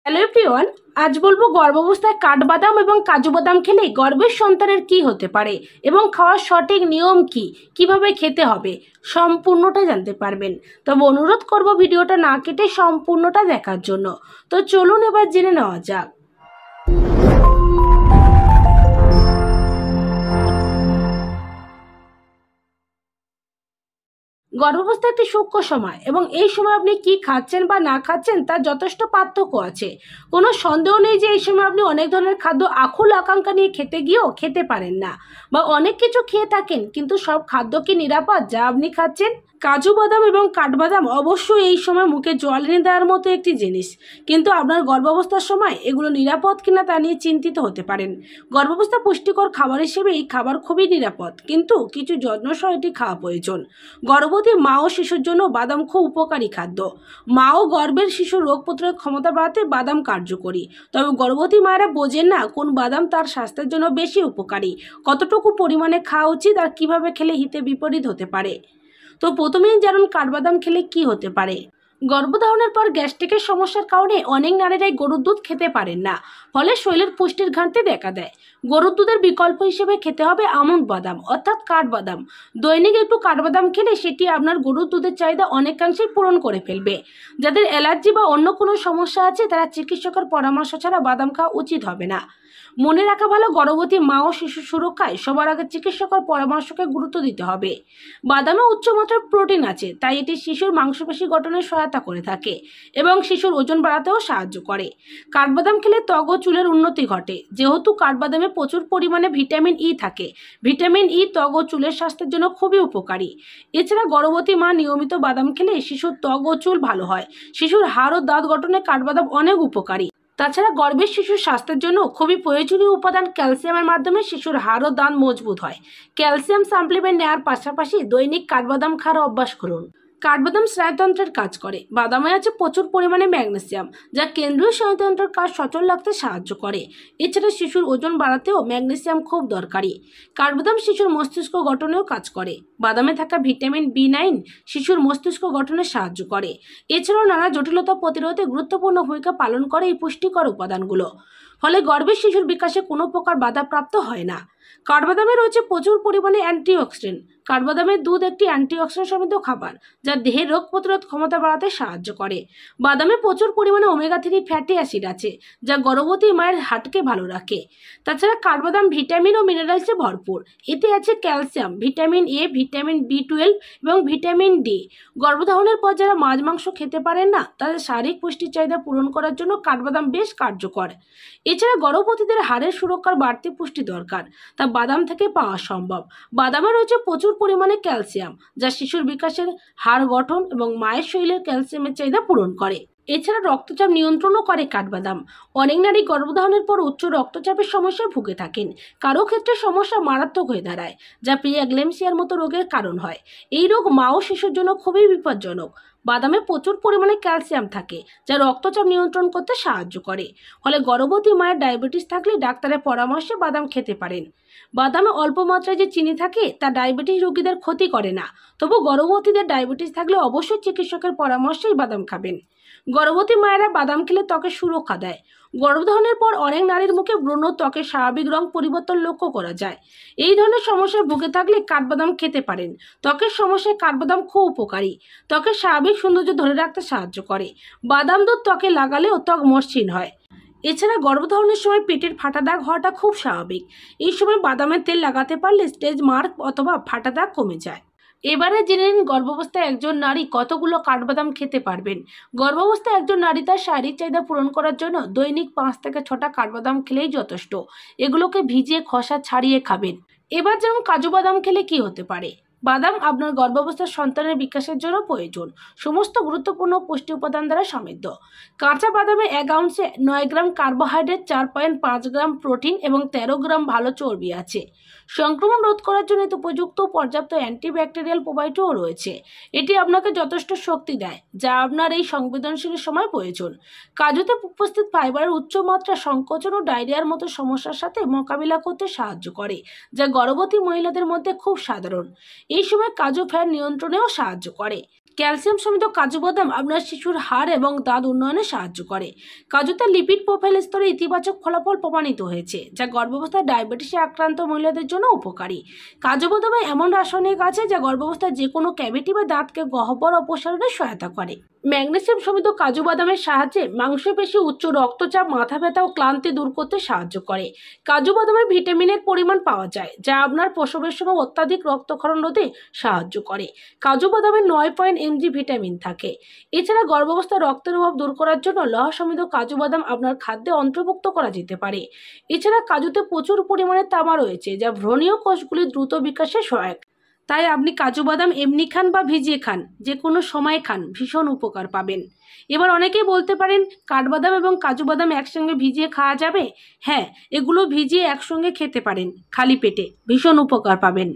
Hello everyone, আজ বলবো গর্ভাবস্থায় কাঠবাদাম এবং কাজু বাদাম খেলে গর্ভের সন্তানের কি হতে পারে এবং খাওয়ার সঠিক নিয়ম কি, কিভাবে খেতে হবে, সম্পূর্ণটা জানতে পারবেন। তবে অনুরোধ করব ভিডিওটা না কেটে সম্পূর্ণটা দেখার জন্য। তো চলুন এবার জেনে নেওয়া যাক। গর্ভাবস্থা একটি সূক্ষ্ম সময় এবং এই সময় আপনি কি খাচ্ছেন বা না খাচ্ছেন তার যথেষ্ট পার্থক্য আছে। কোনো সন্দেহ নেই যে এই সময় আপনি অনেক ধরনের খাদ্য আকুল আকাঙ্ক্ষা নিয়ে খেতে গিয়েও খেতে পারেন না, বা অনেক কিছু খেয়ে থাকেন কিন্তু সব খাদ্য কি নিরাপদ যা আপনি খাচ্ছেন? কাজু বাদাম এবং কাঠবাদাম অবশ্যই এই সময় মুখে জল এনে দেওয়ার মতো একটি জিনিস, কিন্তু আপনার গর্ভাবস্থার সময় এগুলো নিরাপদ কিনা তা নিয়ে চিন্তিত হতে পারেন। গর্ভাবস্থা পুষ্টিকর খাবার হিসেবে এই খাবার খুবই নিরাপদ, কিন্তু কিছু যত্ন সহ এটি খাওয়া প্রয়োজন। গর্ভবতী মা ও শিশুর জন্য বাদাম খুব উপকারী খাদ্য। মা ও গর্ভের শিশুর রোগ প্রতিরোধ ক্ষমতা বাড়াতে বাদাম কার্যকরী। তবে গর্ভবতী মায়েরা বোঝেন না কোন বাদাম তার স্বাস্থ্যের জন্য বেশি উপকারী, কতটুকু পরিমাণে খাওয়া উচিত আর কিভাবে খেলে হিতে বিপরীত হতে পারে। তো প্রথমেই জানুন কাঠবাদাম খেলে কি হতে পারে। গর্ভধারণের পর গ্যাস্ট্রিকের সমস্যার কারণে অনেক নারীরাই গরুর দুধ খেতে পারেন না, ফলে শরীরের পুষ্টির ঘাটতি দেখা দেয়। গরুর দুধের বিকল্প হিসেবে খেতে হবে আমন্ড বাদাম অর্থাৎ কাঠবাদাম। দৈনিক একটু কাঠবাদাম খেলে সেটি আপনার গরুর দুধের চাহিদা অনেকাংশেই পূরণ করে ফেলবে। যাদের অ্যালার্জি বা অন্য কোনো সমস্যা আছে তারা চিকিৎসকের পরামর্শ ছাড়া বাদাম খাওয়া উচিত হবে না। মনে রাখা ভালো, গর্ভবতী মা ও শিশু সুরক্ষায় সবার আগে চিকিৎসকের পরামর্শকে গুরুত্ব দিতে হবে। বাদামে উচ্চমাত্রার প্রোটিন আছে, তাই এটি শিশুর মাংসপেশি গঠনে সহায়তা করে থাকে এবং শিশুর ওজন বাড়াতেও সাহায্য করে। কাঠবাদাম খেলে ত্বক ও চুলের উন্নতি ঘটে, যেহেতু কাঠবাদামে প্রচুর পরিমাণে ভিটামিন ই থাকে। ভিটামিন ই ত্বক ও চুলের স্বাস্থ্যের জন্য খুবই উপকারী। এছাড়া গর্ভবতী মা নিয়মিত বাদাম খেলে শিশুর ত্বক ও চুল ভালো হয়। শিশুর হাড় ও দাঁত গঠনে কাঠবাদাম অনেক উপকারী। তাছাড়া গর্ভের শিশুর স্বাস্থ্যের জন্য খুবই প্রয়োজনীয় উপাদান ক্যালসিয়ামের মাধ্যমে শিশুর হাড় ও দাঁত মজবুত হয়। ক্যালসিয়াম সাপ্লিমেন্ট নেওয়ার পাশাপাশি দৈনিক কাঠবাদাম খাওয়ার অভ্যাস করুন। কাঠবাদাম স্নায়ুতন্ত্রের কাজ করে। বাদামে আছে প্রচুর পরিমাণে ম্যাগনেসিয়াম, যা কেন্দ্রীয় স্নায়ুতন্ত্রের কাজ সচল রাখতে সাহায্য করে। এছাড়া শিশুর ওজন বাড়াতেও ম্যাগনেসিয়াম খুব দরকারি। কাঠবাদাম শিশুর মস্তিষ্ক গঠনেও কাজ করে। বাদামে থাকা ভিটামিন বি9 শিশুর মস্তিষ্ক গঠনে সাহায্য করে। এছাড়াও নানা জটিলতা প্রতিরোধে গুরুত্বপূর্ণ ভূমিকা পালন করে এই পুষ্টিকর উপাদানগুলো। ফলে গর্ভের শিশুর বিকাশে কোনো প্রকার বাধাপ্রাপ্ত হয় না। কাঠবাদামে রয়েছে প্রচুর পরিমাণে অ্যান্টিঅক্সিডেন্ট। কাঠবাদামের দুধ একটি অ্যান্টিঅক্সিডেন্ট সমৃদ্ধ খাবার, যা দেহের রোগ প্রতিরোধ ক্ষমতা বাড়াতে সাহায্য করে। বাদামে প্রচুর পরিমাণে ওমেগা 3 ফ্যাটি অ্যাসিড আছে, যা গর্ভবতী মায়ের হার্টকে ভালো রাখে। তাছাড়া কাঠবাদাম ভিটামিন ও মিনারেলসে ভরপুর। এতে আছে ক্যালসিয়াম, ভিটামিন এ, ভিটামিন বি12 এবং ভিটামিন ডি। গর্ভধারণের পর যারা মাছ মাংস খেতে পারেন না, তাদের শারীরিক পুষ্টির চাহিদা পূরণ করার জন্য কাঠবাদাম বেশ কার্যকর। এছাড়া গর্ভবতীদের হাড়ের সুরক্ষার বাড়তি পুষ্টি দরকার, তা বাদাম থেকে পাওয়া সম্ভব। বাদামে রয়েছে প্রচুর পরিমাণে ক্যালসিয়াম, যা শিশুর বিকাশের, হাড় গঠন এবং মায়ের শরীরের ক্যালসিয়ামের চাহিদা পূরণ করে। এছাড়া রক্তচাপ নিয়ন্ত্রণও করে কাঠবাদাম। অনেক নারী গর্ভধারণের পর উচ্চ রক্তচাপের সমস্যায় ভুগে থাকেন। কারো ক্ষেত্রে সমস্যা মারাত্মক হয়ে দাঁড়ায়, যা প্রিএক্লেমসিয়ার মতো রোগের কারণ হয়। এই রোগ মা ও শিশুর জন্য খুবই বিপজ্জনক। বাদামে প্রচুর পরিমাণে ক্যালসিয়াম থাকে, যা রক্তচাপ নিয়ন্ত্রণ করতে সাহায্য করে। ফলে গর্ভবতী মায়ের ডায়াবেটিস থাকলে ডাক্তারের পরামর্শে বাদাম খেতে পারেন। বাদামে অল্প মাত্রায় যে চিনি থাকে তা ডায়াবেটিস রোগীদের ক্ষতি করে না, তবু গর্ভবতীদের ডায়াবেটিস থাকলে অবশ্যই চিকিৎসকের পরামর্শেই বাদাম খাবেন। গর্ভবতী মায়েরা বাদাম খেলে ত্বকের সুরক্ষা দেয়। গর্ভধারণের পর অনেক নারীর মুখে ব্রণ, ত্বকের স্বাভাবিক রং পরিবর্তন লক্ষ্য করা যায়। এই ধরনের সমস্যায় ভুগে থাকলে কাঠবাদাম খেতে পারেন। ত্বকের সমস্যায় কাঠবাদাম খুব উপকারী। ত্বকের স্বাভাবিক সৌন্দর্য ধরে রাখতে সাহায্য করে। বাদাম দুধ ত্বকে লাগালেও ত্বক মসৃণ হয়। এছাড়া গর্ভধারণের সময় পেটের ফাটা দাগ হওয়াটা খুব স্বাভাবিক। এই সময় বাদামের তেল লাগাতে পারলে স্টেজ মার্ক অথবা ফাটা দাগ কমে যায়। এবারে জেনে নিন গর্ভাবস্থায় একজন নারী কতগুলো কাঠবাদাম খেতে পারবেন। গর্ভাবস্থায় একজন নারী তার শারীরিক চাহিদা পূরণ করার জন্য দৈনিক 5 থেকে 6টা কাঠবাদাম খেলেই যথেষ্ট। এগুলোকে ভিজিয়ে খোসা ছাড়িয়ে খাবেন। এবার যেমন কাজু বাদাম খেলে কি হতে পারে। বাদাম আপনার গর্ভাবস্থার সন্তানের বিকাশের জন্য প্রয়োজন। সমস্ত গুরুত্বপূর্ণ পুষ্টি উপাদান দ্বারা সমৃদ্ধ। কাঁচা বাদামে 1 আউন্সে 9 গ্রাম কার্বোহাইড্রেট, 4.5 গ্রাম প্রোটিন এবং 13 গ্রাম ভালো চর্বি আছে। সংক্রমণ রোধ করার জন্য এতে উপযুক্ত পর্যাপ্ত অ্যান্টিব্যাকটেরিয়াল প্রোবায়োটিকও রয়েছে। এটি আপনাকে যথেষ্ট শক্তি দেয়, যা আপনার এই সংবেদনশীল সময় প্রয়োজন। কাজুতে উপস্থিত ফাইবারের উচ্চ মাত্রা সংকোচন ও ডায়রিয়ার মতো সমস্যার সাথে মোকাবিলা করতে সাহায্য করে, যা গর্ভবতী মহিলাদের মধ্যে খুব সাধারণ। এই সময় কাজু ফ্যাট নিয়ন্ত্রণেও সাহায্য করে। ক্যালসিয়াম সমৃদ্ধ কাজু বাদাম আপনার শিশুর হাড় এবং দাঁত উন্নয়নে সাহায্য করে। কাজুতে লিপিড প্রোফাইল স্তরে ইতিবাচক ফলাফল প্রমাণিত হয়েছে, যা গর্ভাবস্থায় ডায়াবেটিসে আক্রান্ত মহিলাদের জন্য উপকারী। কাজু বাদামে এমন রাসায়নিক আছে যা গর্ভাবস্থায় যে কোনো ক্যাভিটি বা দাঁতকে গহ্বর অপসারণে সহায়তা করে। ম্যাগনেসিয়াম সমৃদ্ধ কাজু বাদামের সাহায্যে মাংসপেশি, উচ্চ রক্তচাপ, মাথা ব্যথা ও ক্লান্তি দূর করতে সাহায্য করে। কাজু বাদামে ভিটামিনের পরিমাণ পাওয়া যায়, যা আপনার প্রসবের সময় অত্যাধিক রক্তক্ষরণ রোধে সাহায্য করে। কাজু বাদামে 9 mg ভিটামিন থাকে। এছাড়া গর্ভাবস্থায় রক্তের অভাব দূর করার জন্য লৌহ সমৃদ্ধ কাজু বাদাম আপনার খাদ্যে অন্তর্ভুক্ত করা যেতে পারে। এছাড়া কাজুতে প্রচুর পরিমাণে তামা রয়েছে, যা ভ্রূণীয় কোষগুলির দ্রুত বিকাশে সহায়ক। তাই আপনি কাজু বাদাম এমনি খান বা ভিজিয়ে খান, যে কোনো সময় খান, ভীষণ উপকার পাবেন। এবার অনেকেই বলতে পারেন, কাঠবাদাম এবং কাজু বাদাম একসঙ্গে ভিজিয়ে খাওয়া যাবে? হ্যাঁ, এগুলো ভিজিয়ে একসঙ্গে খেতে পারেন, খালি পেটে ভীষণ উপকার পাবেন।